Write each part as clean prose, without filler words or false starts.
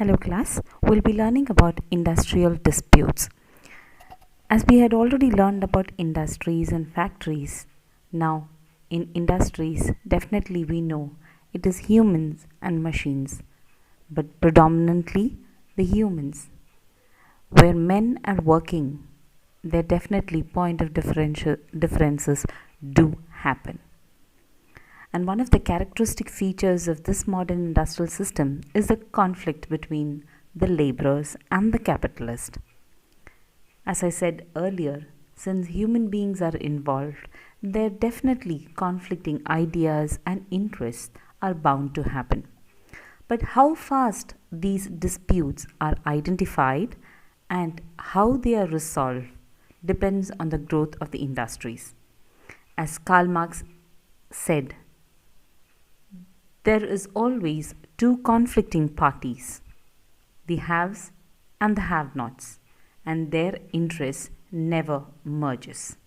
Hello class, we'll be learning about industrial disputes. As we had already learned about industries and factories, now in industries definitely we know it is humans and machines, but predominantly the humans. Where men are working, there definitely point of differences do happen. And one of the characteristic features of this modern industrial system is the conflict between the laborers and the capitalist. As I said earlier, since human beings are involved, there definitely conflicting ideas and interests are bound to happen. But how fast these disputes are identified and how they are resolved depends on the growth of the industries. As Karl Marx said, there is always two conflicting parties, the haves and the have-nots, and their interests never merges.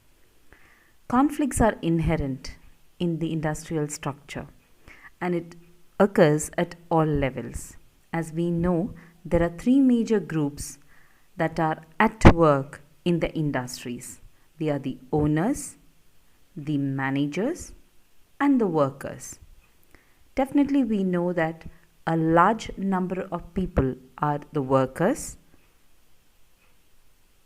Conflicts are inherent in the industrial structure and it occurs at all levels. As we know, there are three major groups that are at work in the industries. They are the owners, the managers, and the workers. Definitely we know that a large number of people are the workers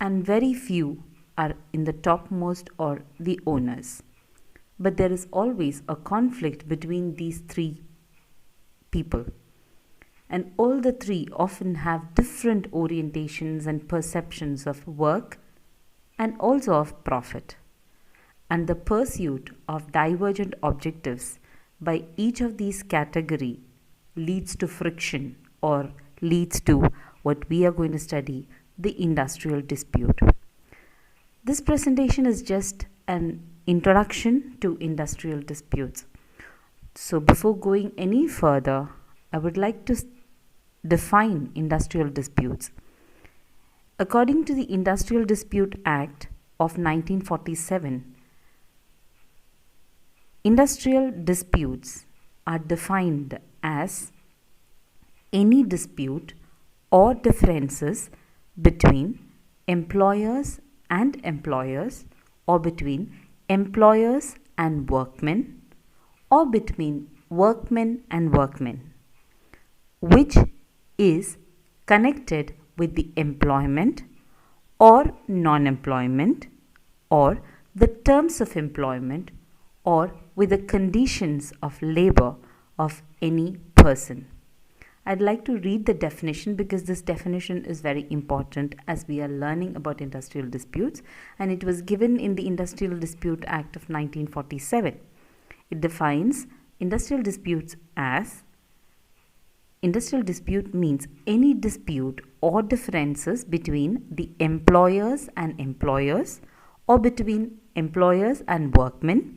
and very few are in the topmost or the owners. But there is always a conflict between these three people. And all the three often have different orientations and perceptions of work and also of profit. And the pursuit of divergent objectives by each of these category leads to friction or leads to what we are going to study, the industrial dispute. This presentation is just an introduction to industrial disputes. So before going any further, I would like to define industrial disputes. According to the Industrial Dispute Act of 1947, industrial disputes are defined as any dispute or differences between employers and employers, or between employers and workmen, or between workmen and workmen, which is connected with the employment or non-employment or the terms of employment or with the conditions of labor of any person. I'd like to read the definition because this definition is very important as we are learning about industrial disputes, and it was given in the Industrial Dispute Act of 1947. It defines industrial disputes as industrial dispute means any dispute or differences between the employers and employers, or between employers and workmen,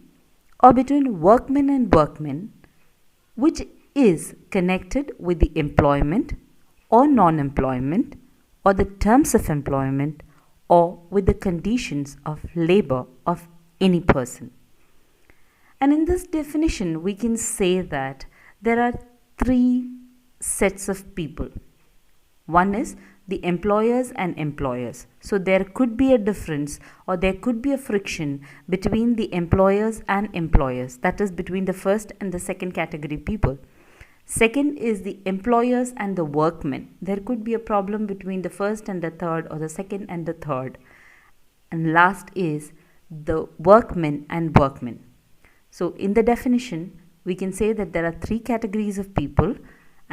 or between workmen and workmen, which is connected with the employment or non-employment or the terms of employment or with the conditions of labor of any person. And in this definition, we can say that there are three sets of people. One is the employers and employers. So there could be a difference or there could be a friction between the employers and employers. That is between the first and the second category people. Second is the employers and the workmen. There could be a problem between the first and the third or the second and the third. And last is the workmen and workmen. So in the definition, we can say that there are three categories of people,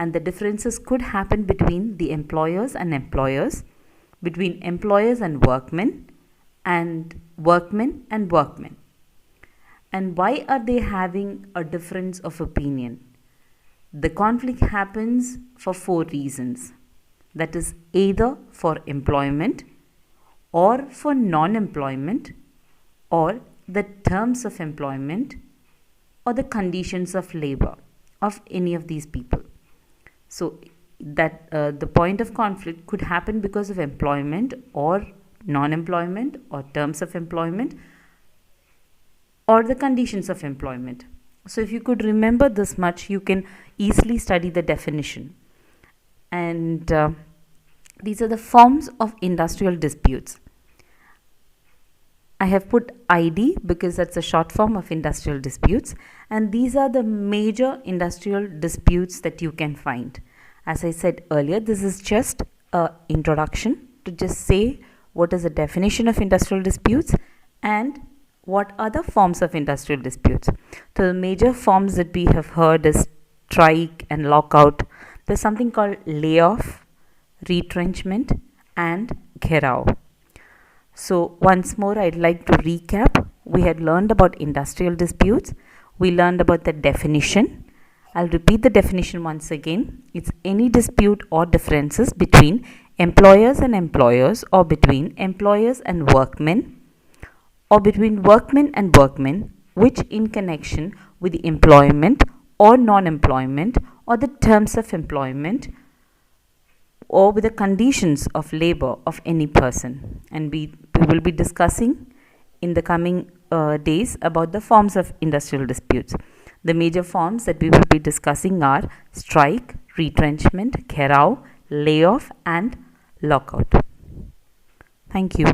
and the differences could happen between the employers and employers, between employers and workmen and workmen. And why are they having a difference of opinion? The conflict happens for four reasons. That is either for employment or for non-employment or the terms of employment or the conditions of labor of any of these people. So that the point of conflict could happen because of employment or non-employment or terms of employment or the conditions of employment. So if you could remember this much, you can easily study the definition. and these are the forms of industrial disputes. I have put ID because that's a short form of industrial disputes, and these are the major industrial disputes that you can find. As I said earlier, this is just an introduction to just say what is the definition of industrial disputes and what are the forms of industrial disputes. So the major forms that we have heard is strike and lockout. There's something called layoff, retrenchment, and gherao. So once more, I'd like to recap. We had learned about industrial disputes. We learned about the definition. I'll repeat the definition once again. It's any dispute or differences between employers and employers, or between employers and workmen, or between workmen and workmen, which in connection with the employment or non-employment or the terms of employment or with the conditions of labor of any person. And we will be discussing in the coming days about the forms of industrial disputes. The major forms that we will be discussing are strike, retrenchment, gherao, layoff, and lockout. Thank you.